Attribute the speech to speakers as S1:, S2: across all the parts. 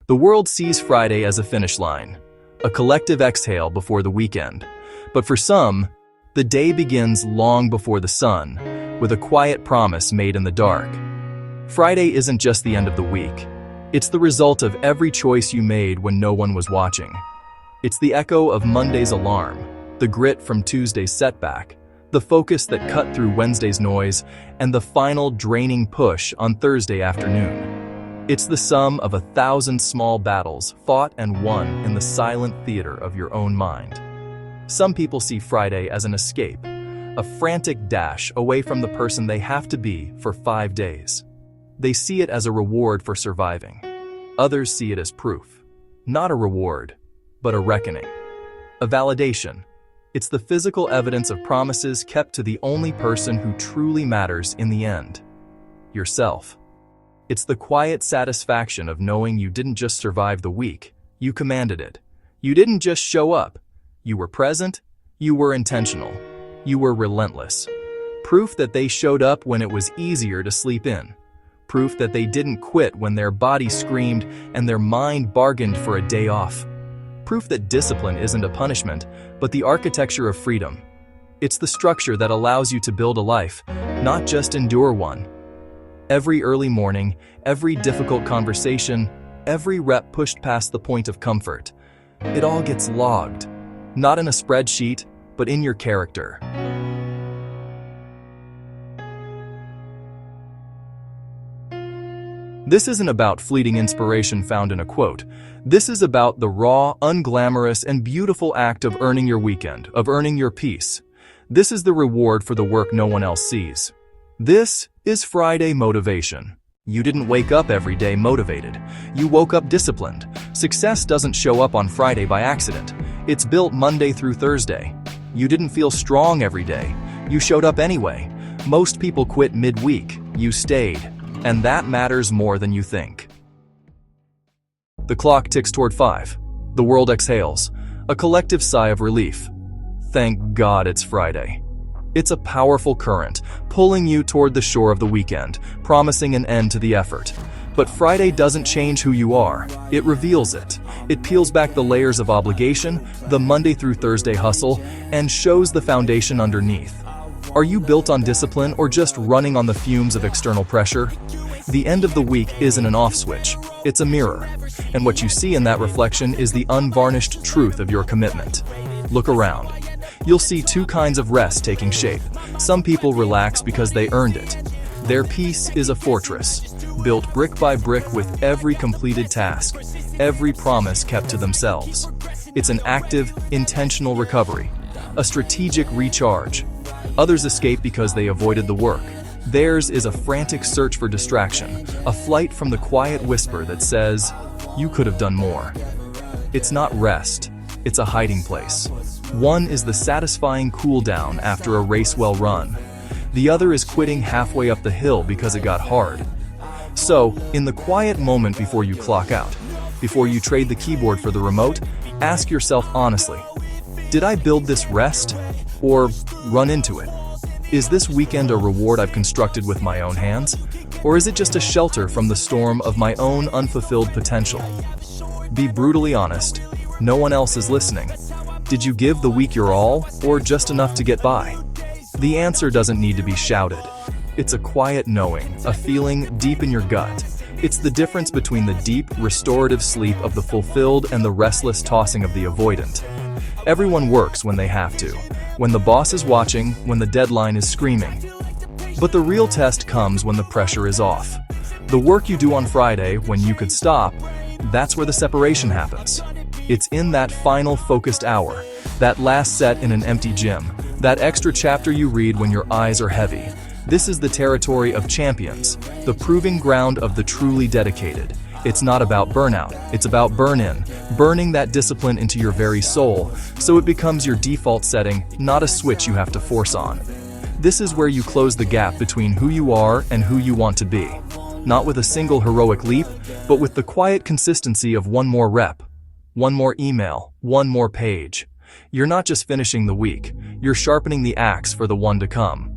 S1: The world sees Friday as a finish line, a collective exhale before the weekend. But for some, the day begins long before the sun, with a quiet promise made in the dark. Friday isn't just the end of the week. It's the result of every choice you made when no one was watching. It's the echo of Monday's alarm, the grit from Tuesday's setback, the focus that cut through Wednesday's noise, and the final draining push on Thursday afternoon. It's the sum of 1,000 small battles fought and won in the silent theater of your own mind. Some people see Friday as an escape, a frantic dash away from the person they have to be for 5 days. They see it as a reward for surviving. Others see it as proof. Not a reward, but a reckoning. A validation. It's the physical evidence of promises kept to the only person who truly matters in the end. Yourself. It's the quiet satisfaction of knowing you didn't just survive the week, you commanded it. You didn't just show up. You were present, you were intentional, you were relentless. Proof that they showed up when it was easier to sleep in. Proof that they didn't quit when their body screamed and their mind bargained for a day off. Proof that discipline isn't a punishment, but the architecture of freedom. It's the structure that allows you to build a life, not just endure one. Every early morning, every difficult conversation, every rep pushed past the point of comfort. It all gets logged, not in a spreadsheet, but in your character. This isn't about fleeting inspiration found in a quote. This is about the raw, unglamorous, and beautiful act of earning your weekend, of earning your peace. This is the reward for the work no one else sees. This is Friday motivation. You didn't wake up every day motivated. You woke up disciplined. Success doesn't show up on Friday by accident. It's built Monday through Thursday. You didn't feel strong every day. You showed up anyway. Most people quit midweek. You stayed. And that matters more than you think. The clock ticks toward 5. The world exhales, a collective sigh of relief. Thank God it's Friday. It's a powerful current, pulling you toward the shore of the weekend, promising an end to the effort. But Friday doesn't change who you are. It reveals it. It peels back the layers of obligation, the Monday through Thursday hustle, and shows the foundation underneath. Are you built on discipline or just running on the fumes of external pressure? The end of the week isn't an off switch. It's a mirror. And what you see in that reflection is the unvarnished truth of your commitment. Look around. You'll see two kinds of rest taking shape. Some people relax because they earned it. Their peace is a fortress, built brick by brick with every completed task, every promise kept to themselves. It's an active, intentional recovery, a strategic recharge. Others escape because they avoided the work. Theirs is a frantic search for distraction, a flight from the quiet whisper that says, "You could have done more." It's not rest, it's a hiding place. One is the satisfying cool down after a race well run. The other is quitting halfway up the hill because it got hard. So, in the quiet moment before you clock out, before you trade the keyboard for the remote, ask yourself honestly, did I build this rest or run into it? Is this weekend a reward I've constructed with my own hands? Or is it just a shelter from the storm of my own unfulfilled potential? Be brutally honest. No one else is listening. Did you give the week your all, or just enough to get by? The answer doesn't need to be shouted. It's a quiet knowing, a feeling deep in your gut. It's the difference between the deep, restorative sleep of the fulfilled and the restless tossing of the avoidant. Everyone works when they have to, when the boss is watching, when the deadline is screaming. But the real test comes when the pressure is off. The work you do on Friday, when you could stop, that's where the separation happens. It's in that final focused hour, that last set in an empty gym, that extra chapter you read when your eyes are heavy. This is the territory of champions, the proving ground of the truly dedicated. It's not about burnout, it's about burn-in, burning that discipline into your very soul, so it becomes your default setting, not a switch you have to force on. This is where you close the gap between who you are and who you want to be. Not with a single heroic leap, but with the quiet consistency of one more rep, one more email, one more page. You're not just finishing the week, you're sharpening the axe for the one to come.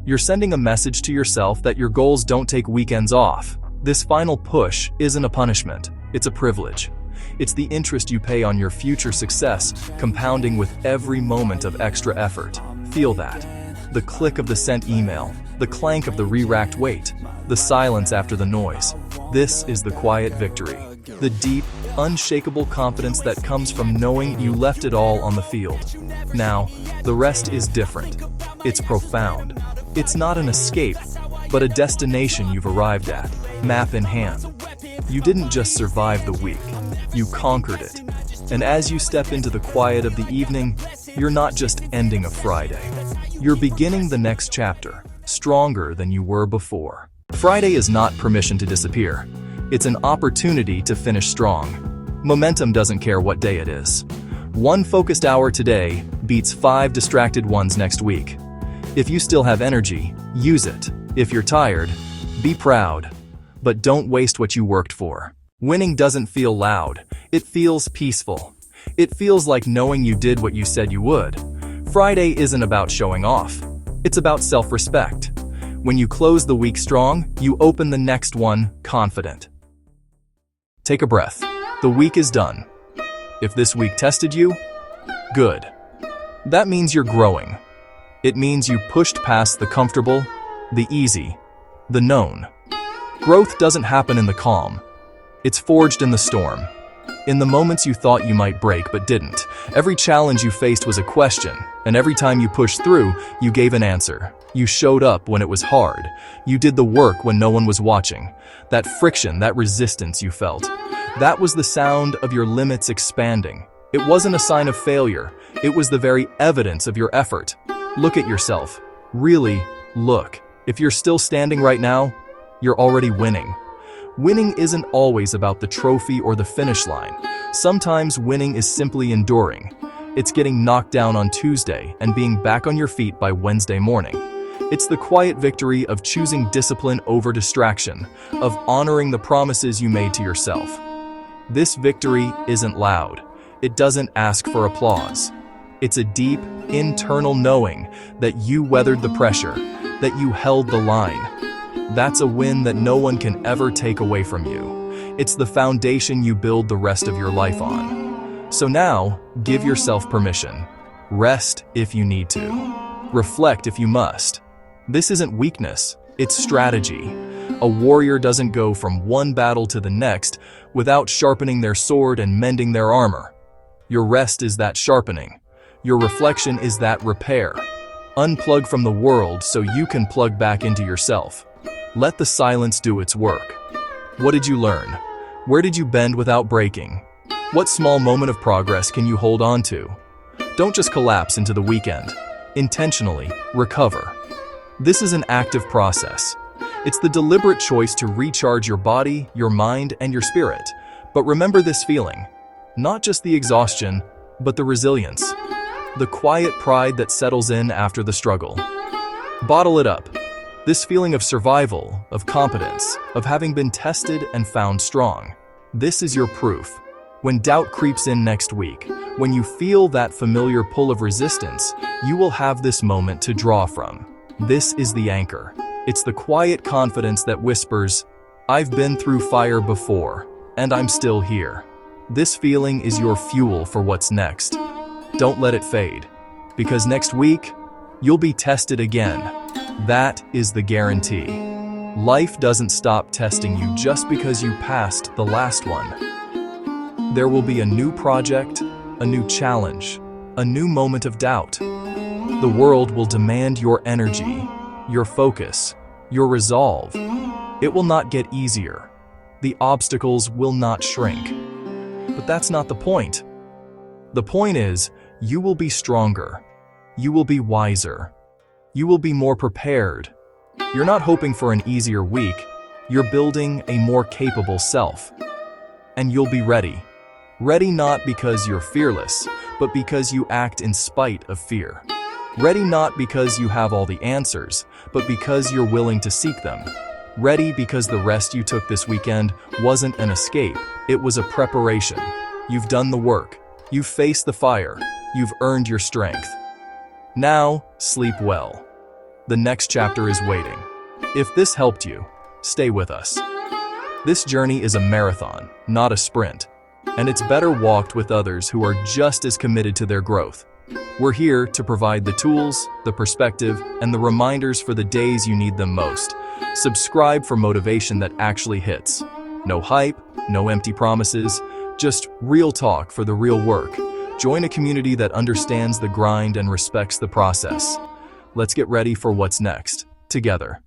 S1: You're sending a message to yourself that your goals don't take weekends off. This final push isn't a punishment, it's a privilege. It's the interest you pay on your future success, compounding with every moment of extra effort. Feel that. The click of the sent email, the clank of the re-racked weight, the silence after the noise. This is the quiet victory. The deep, unshakable confidence that comes from knowing you left it all on the field. Now, the rest is different. It's profound. It's not an escape, but a destination you've arrived at, map in hand. You didn't just survive the week, you conquered it. And as you step into the quiet of the evening, you're not just ending a Friday. You're beginning the next chapter, stronger than you were before. Friday is not permission to disappear. It's an opportunity to finish strong. Momentum doesn't care what day it is. One focused hour today beats 5 distracted ones next week. If you still have energy, use it. If you're tired, be proud. But don't waste what you worked for. Winning doesn't feel loud. It feels peaceful. It feels like knowing you did what you said you would. Friday isn't about showing off. It's about self-respect. When you close the week strong, you open the next one confident. Take a breath. The week is done. If this week tested you, good. That means you're growing. It means you pushed past the comfortable, the easy, the known. Growth doesn't happen in the calm. It's forged in the storm. In the moments you thought you might break but didn't. Every challenge you faced was a question, and every time you pushed through, you gave an answer. You showed up when it was hard. You did the work when no one was watching. That friction, that resistance you felt, that was the sound of your limits expanding. It wasn't a sign of failure. It was the very evidence of your effort. Look at yourself. Really, look. If you're still standing right now, you're already winning. Winning isn't always about the trophy or the finish line. Sometimes winning is simply enduring. It's getting knocked down on Tuesday and being back on your feet by Wednesday morning. It's the quiet victory of choosing discipline over distraction, of honoring the promises you made to yourself. This victory isn't loud. It doesn't ask for applause. It's a deep, internal knowing that you weathered the pressure, that you held the line. That's a win that no one can ever take away from you. It's the foundation you build the rest of your life on. So now, give yourself permission. Rest if you need to. Reflect if you must. This isn't weakness, it's strategy. A warrior doesn't go from one battle to the next without sharpening their sword and mending their armor. Your rest is that sharpening. Your reflection is that repair. Unplug from the world so you can plug back into yourself. Let the silence do its work. What did you learn? Where did you bend without breaking? What small moment of progress can you hold on to? Don't just collapse into the weekend. Intentionally recover. This is an active process. It's the deliberate choice to recharge your body, your mind, and your spirit. But remember this feeling. Not just the exhaustion, but the resilience. The quiet pride that settles in after the struggle. Bottle it up. This feeling of survival, of competence, of having been tested and found strong. This is your proof. When doubt creeps in next week, when you feel that familiar pull of resistance, you will have this moment to draw from. This is the anchor. It's the quiet confidence that whispers, "I've been through fire before, and I'm still here." This feeling is your fuel for what's next. Don't let it fade, because next week, you'll be tested again. That is the guarantee. Life doesn't stop testing you just because you passed the last one. There will be a new project, a new challenge, a new moment of doubt. The world will demand your energy, your focus, your resolve. It will not get easier. The obstacles will not shrink. But that's not the point. The point is, you will be stronger. You will be wiser. You will be more prepared. You're not hoping for an easier week. You're building a more capable self. And you'll be ready. Ready not because you're fearless, but because you act in spite of fear. Ready not because you have all the answers, but because you're willing to seek them. Ready because the rest you took this weekend wasn't an escape, it was a preparation. You've done the work. You've faced the fire. You've earned your strength. Now, sleep well. The next chapter is waiting. If this helped you, stay with us. This journey is a marathon, not a sprint. And it's better walked with others who are just as committed to their growth. We're here to provide the tools, the perspective, and the reminders for the days you need them most. Subscribe for motivation that actually hits. No hype, no empty promises, just real talk for the real work. Join a community that understands the grind and respects the process. Let's get ready for what's next, together.